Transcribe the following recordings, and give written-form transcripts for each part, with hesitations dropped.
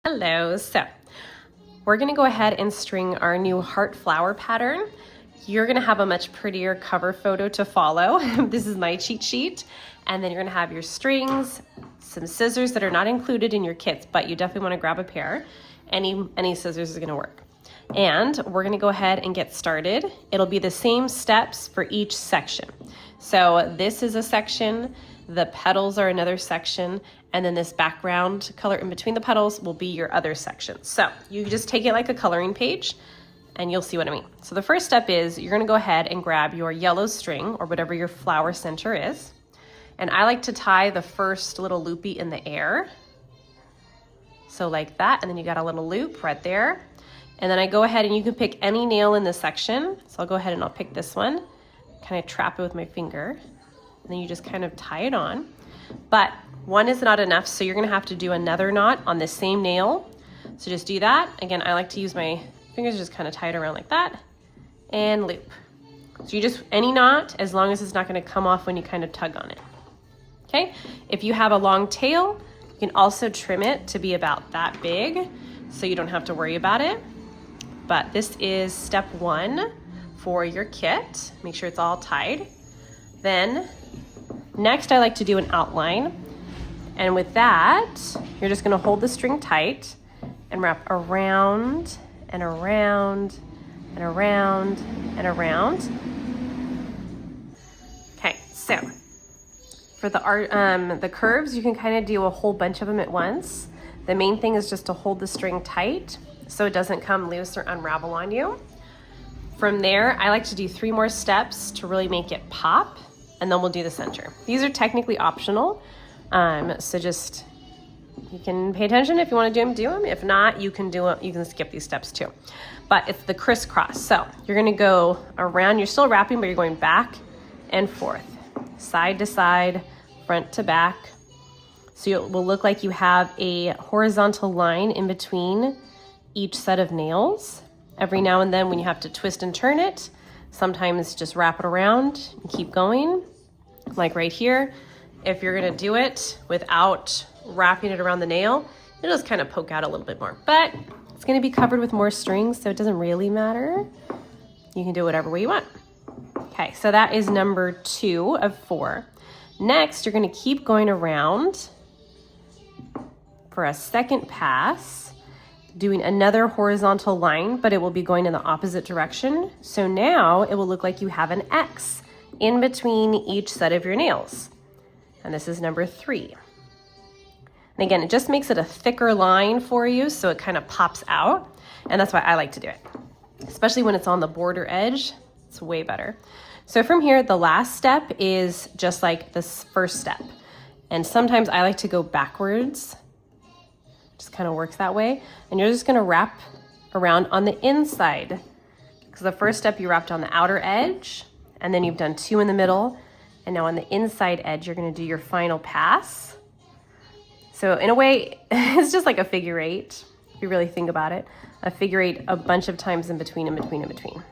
Hello, so we're gonna go ahead and string our new heart flower pattern. You're gonna have a much prettier cover photo to follow. This is my cheat sheet. And then you're gonna have your strings, some scissors that are not included in your kits, but you definitely wanna grab a pair. Any scissors is gonna work. And we're gonna go ahead and get started. It'll be the same steps for each section. So this is a section, the petals are another section, and then this background color in between the petals will be your other section. So you just take it like a coloring page and you'll see what I mean. So the first step is you're gonna go ahead and grab your yellow string or whatever your flower center is. And I like to tie the first little loopy in the air. So like that, and then you got a little loop right there. And then I go ahead and you can pick any nail in this section. So I'll go ahead and I'll pick this one, kind of trap it with my finger. And then you just kind of tie it on. But one is not enough, so you're gonna have to do another knot on the same nail. So just do that. Again, I like to use my fingers, just kind of tie it around like that and loop. So you just, any knot, as long as it's not gonna come off when you kind of tug on it. Okay, if you have a long tail, you can also trim it to be about that big, so you don't have to worry about it. But this is step one for your kit. Make sure it's all tied. Then next I like to do an outline. And with that, you're just gonna hold the string tight and wrap around and around and around and around. Okay, so for the curves, you can kind of do a whole bunch of them at once. The main thing is just to hold the string tight so it doesn't come loose or unravel on you. From there, I like to do 3 more steps to really make it pop, and then we'll do the center. These are technically optional, so just, you can pay attention if you want to do them. If not, you can skip these steps too. But it's the crisscross. So you're gonna go around, you're still wrapping, but you're going back and forth, side to side, front to back. So it will look like you have a horizontal line in between each set of nails. Every now and then when you have to twist and turn it, sometimes just wrap it around and keep going. Like right here, if you're gonna do it without wrapping it around the nail, it'll just kind of poke out a little bit more. But it's gonna be covered with more strings, so it doesn't really matter. You can do whatever way you want. Okay, so that is number 2 of 4. Next, you're gonna keep going around for a second pass, doing another horizontal line, but it will be going in the opposite direction. So now it will look like you have an X in between each set of your nails. And this is number 3. And again, it just makes it a thicker line for you, so it kind of pops out. And that's why I like to do it, especially when it's on the border edge. It's way better. So from here, the last step is just like this first step. And sometimes I like to go backwards. Just kind of works that way. And you're just gonna wrap around on the inside. Because the first step you wrapped on the outer edge, and then you've done 2 in the middle. And now on the inside edge, you're gonna do your final pass. So in a way, it's just like a figure 8, if you really think about it. A figure 8 a bunch of times in between, in between, in between.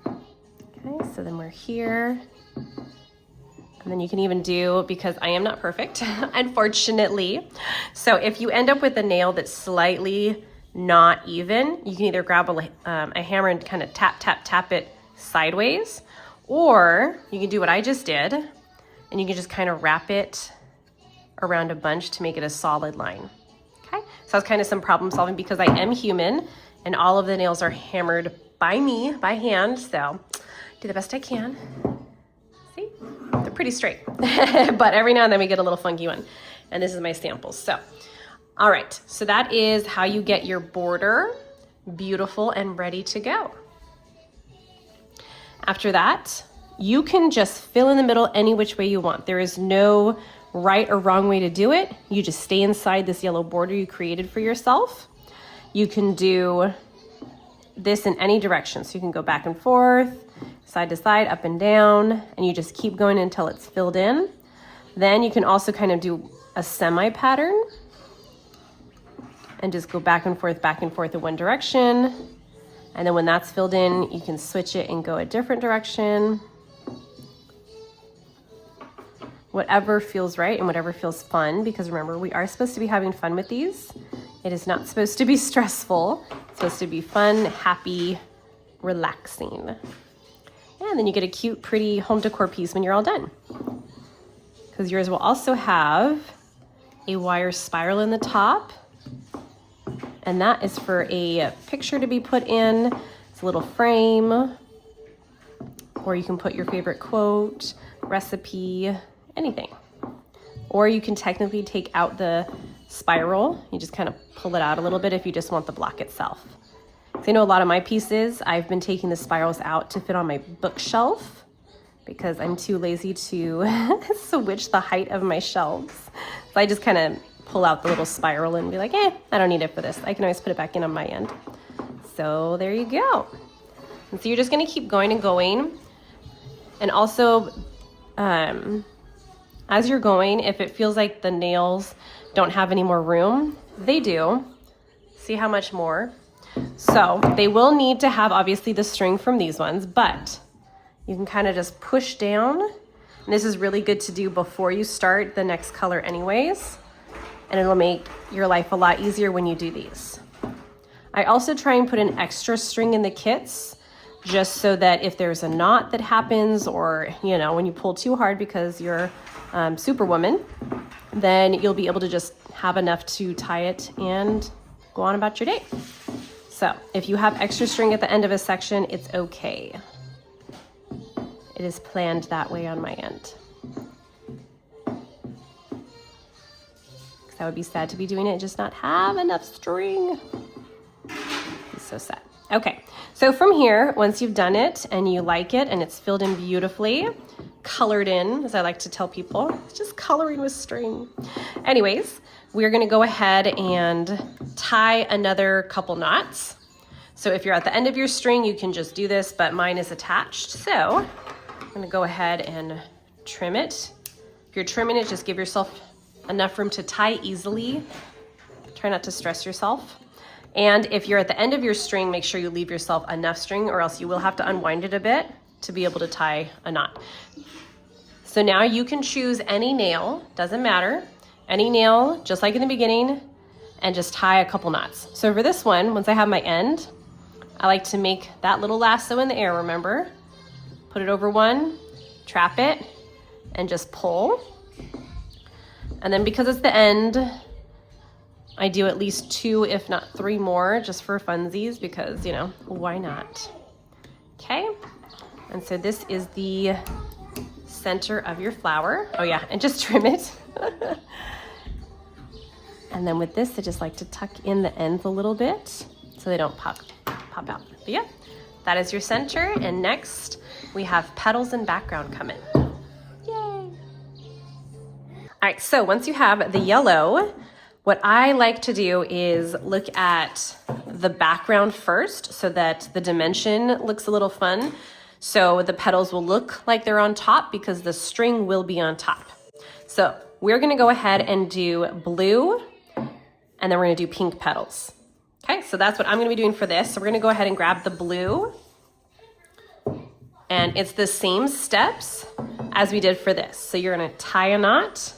Okay, so then we're here. And then you can even do, because I am not perfect, unfortunately. So if you end up with a nail that's slightly not even, you can either grab a hammer and kind of tap, tap, tap it sideways, or you can do what I just did, and you can just kind of wrap it around a bunch to make it a solid line. Okay, so that's kind of some problem solving because I am human and all of the nails are hammered by me, by hand, so do the best I can. See, they're pretty straight, but every now and then we get a little funky one. And this is my samples. So, all right, so that is how you get your border beautiful and ready to go. After that, you can just fill in the middle any which way you want. There is no right or wrong way to do it. You just stay inside this yellow border you created for yourself. You can do this in any direction. So you can go back and forth, side to side, up and down, and you just keep going until it's filled in. Then you can also kind of do a semi pattern and just go back and forth in one direction. And then when that's filled in, you can switch it and go a different direction. Whatever feels right and whatever feels fun, because remember, we are supposed to be having fun with these. It is not supposed to be stressful. It's supposed to be fun, happy, relaxing. And then you get a cute, pretty home decor piece when you're all done. Because yours will also have a wire spiral in the top. And that is for a picture to be put in. It's a little frame. Or you can put your favorite quote, recipe, anything. Or you can technically take out the spiral. You just kind of pull it out a little bit if you just want the block itself. So I know a lot of my pieces, I've been taking the spirals out to fit on my bookshelf because I'm too lazy to switch the height of my shelves. So I just kind of pull out the little spiral and be like, I don't need it for this. I can always put it back in on my end. So there you go. And so you're just gonna keep going and going. And also, as you're going, if it feels like the nails don't have any more room, they do. See how much more? So they will need to have obviously the string from these ones, but you can kind of just push down. And this is really good to do before you start the next color anyways. And it'll make your life a lot easier when you do these. I also try and put an extra string in the kits just so that if there's a knot that happens or, you know, when you pull too hard because you're Superwoman, then you'll be able to just have enough to tie it and go on about your day. So if you have extra string at the end of a section, it's okay. It is planned that way on my end. Because I would be sad to be doing it and just not have enough string. It's so sad. Okay, so from here, once you've done it and you like it and it's filled in beautifully, colored in, as I like to tell people, it's just coloring with string. Anyways, we're gonna go ahead and tie another couple knots. So if you're at the end of your string, you can just do this, but mine is attached. So I'm gonna go ahead and trim it. If you're trimming it, just give yourself enough room to tie easily. Try not to stress yourself. And if you're at the end of your string, make sure you leave yourself enough string or else you will have to unwind it a bit to be able to tie a knot. So now you can choose any nail, doesn't matter, any nail, just like in the beginning, and just tie a couple knots. So for this one, once I have my end, I like to make that little lasso in the air, remember? Put it over one, trap it, and just pull. And then because it's the end, I do at least 2, if not 3 more, just for funsies, because, you know, why not? Okay, and so this is the center of your flower. Oh yeah, and just trim it. And then with this, I just like to tuck in the ends a little bit so they don't pop out. But yeah, that is your center. And next we have petals and background coming. Yay. All right, so once you have the yellow, what I like to do is look at the background first so that the dimension looks a little fun. So the petals will look like they're on top because the string will be on top. So we're gonna go ahead and do blue, and then we're gonna do pink petals. Okay, so that's what I'm gonna be doing for this. So we're gonna go ahead and grab the blue, and it's the same steps as we did for this. So you're gonna tie a knot,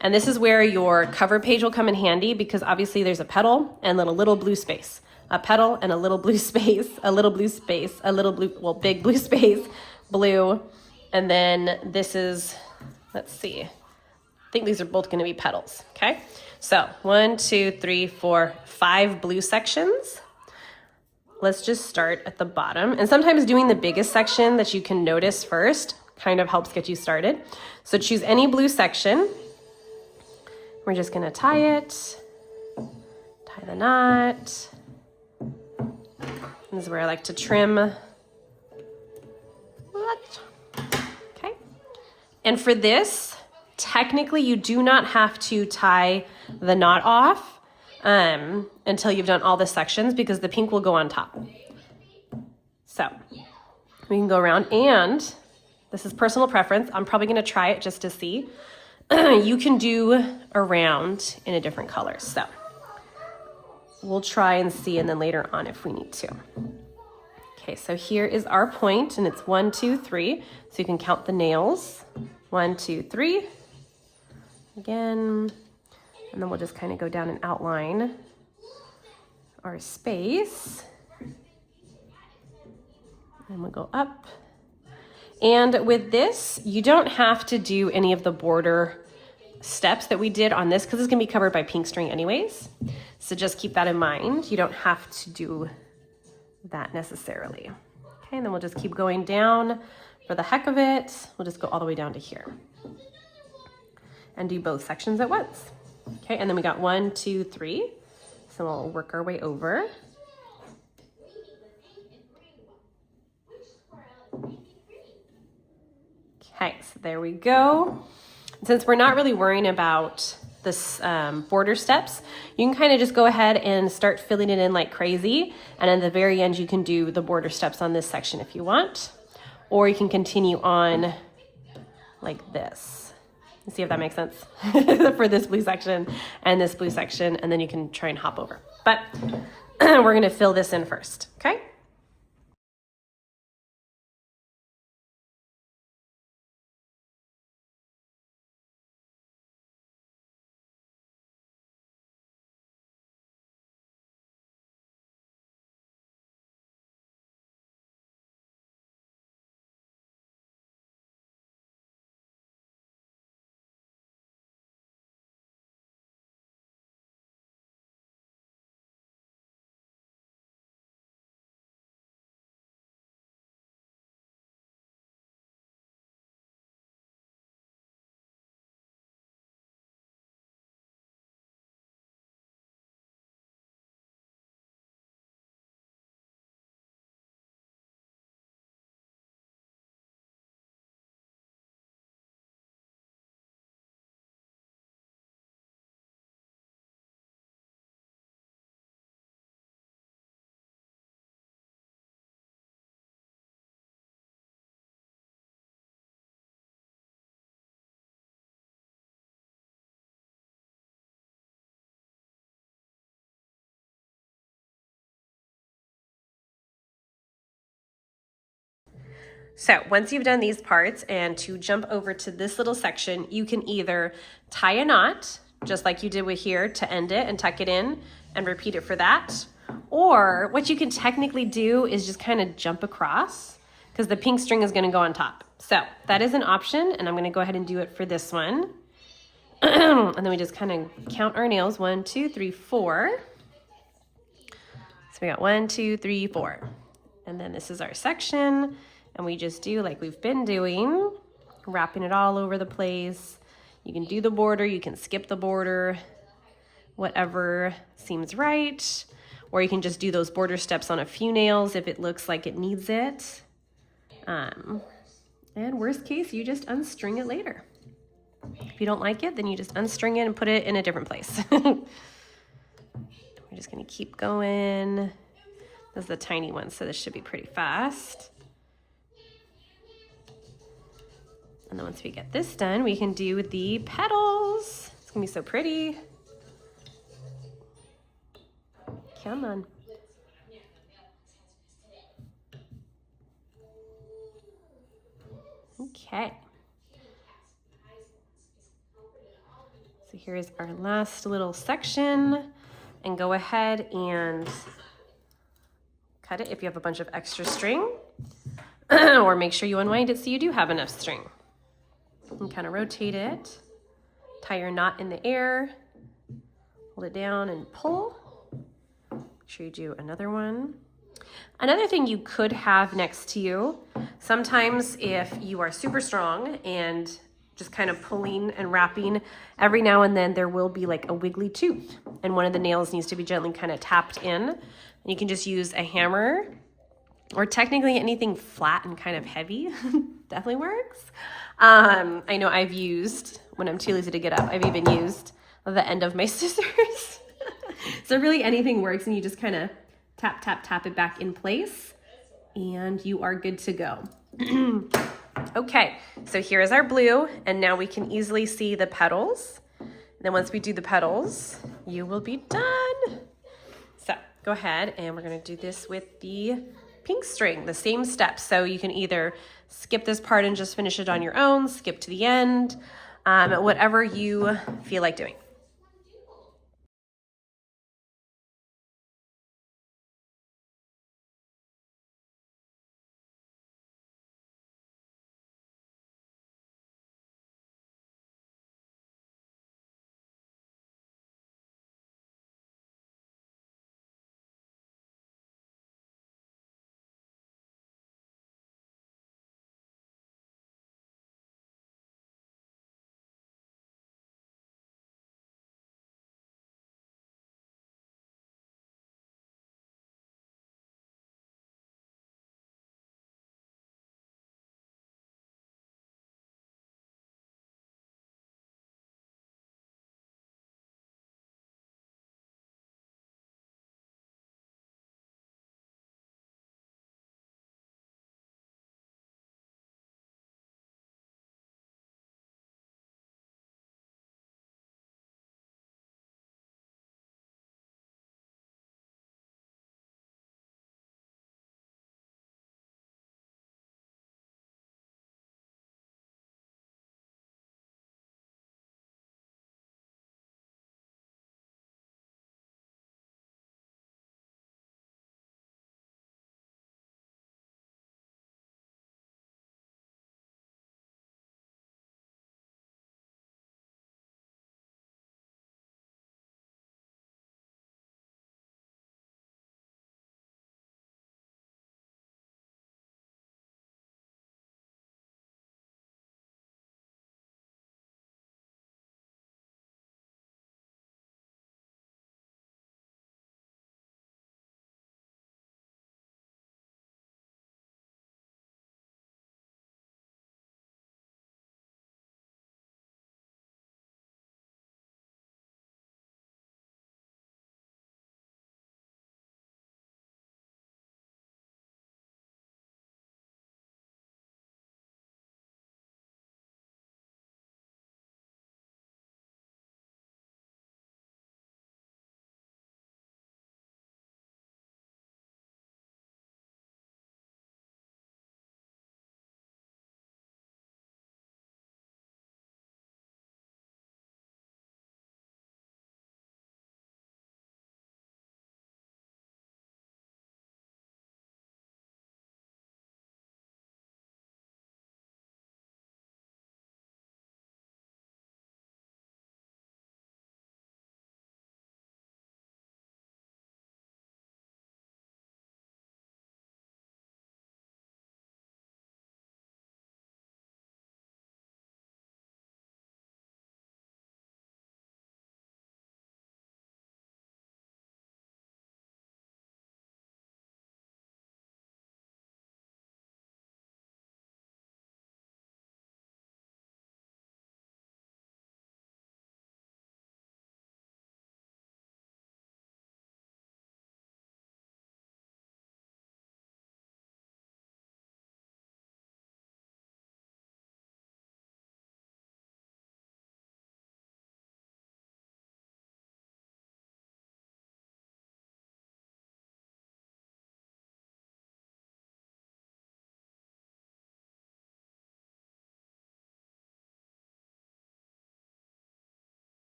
and this is where your cover page will come in handy because obviously there's a petal and then a little blue space. A petal and a little blue space, a little blue space, a little blue, well, big blue space, blue. And then this is, let's see, I think these are both gonna be petals, okay? So 1, 2, 3, 4, 5 blue sections. Let's just start at the bottom. And sometimes doing the biggest section that you can notice first kind of helps get you started. So choose any blue section. We're just gonna tie it, tie the knot. This is where I like to trim. Okay. And for this, technically you do not have to tie the knot off until you've done all the sections because the pink will go on top. So we can go around, and this is personal preference. I'm probably gonna try it just to see. You can do around in a different color. So we'll try and see, and then later on if we need to. Okay, so here is our point, and it's 1, 2, 3. So you can count the nails. 1, 2, 3. Again, And then we'll just kind of go down and outline our space. And we'll go up. And with this, you don't have to do any of the border steps that we did on this because it's gonna be covered by pink string anyways. So just keep that in mind. You don't have to do that necessarily. Okay, and then we'll just keep going down for the heck of it. We'll just go all the way down to here and do both sections at once. Okay, and then we got 1, 2, 3. So we'll work our way over. Okay, so there we go. Since we're not really worrying about this border steps, you can kind of just go ahead and start filling it in like crazy. And at the very end, you can do the border steps on this section if you want, or you can continue on like this. See if that makes sense for this blue section and this blue section, and then you can try and hop over. But we're gonna fill this in first, okay? So once you've done these parts, and to jump over to this little section, you can either tie a knot, just like you did with here, to end it and tuck it in and repeat it for that. Or what you can technically do is just kind of jump across, because the pink string is going to go on top. So that is an option, and I'm going to go ahead and do it for this one. And then we just kind of count our nails. 1, 2, 3, 4. So we got 1, 2, 3, 4. And then this is our section. And we just do like we've been doing, wrapping it all over the place. You can do the border, you can skip the border, whatever seems right. Or you can just do those border steps on a few nails if it looks like it needs it. And worst case, you just unstring it later. If you don't like it, then you just unstring it and put it in a different place. We're just gonna keep going. This is the tiny one, so this should be pretty fast. And then once we get this done, we can do the petals. It's gonna be so pretty. Come on. Okay. So here's our last little section, and go ahead and cut it if you have a bunch of extra string, or make sure you unwind it so you do have enough string. And kind of rotate it, tie your knot in the air, hold it down and pull. Make sure you do another one. Another thing you could have next to you, sometimes if you are super strong and just kind of pulling and wrapping, every now and then there will be like a wiggly tooth, and one of the nails needs to be gently kind of tapped in. And you can just use a hammer, or technically anything flat and kind of heavy definitely works. I know I've used, when I'm too lazy to get up, I've even used the end of my scissors. So really anything works, and you just kind of tap, tap, tap it back in place, and you are good to go. Okay, so here is our blue, and now we can easily see the petals. And then once we do the petals, you will be done. So go ahead, and we're gonna do this with the pink string, the same steps. So you can either skip this part and just finish it on your own, skip to the end, whatever you feel like doing.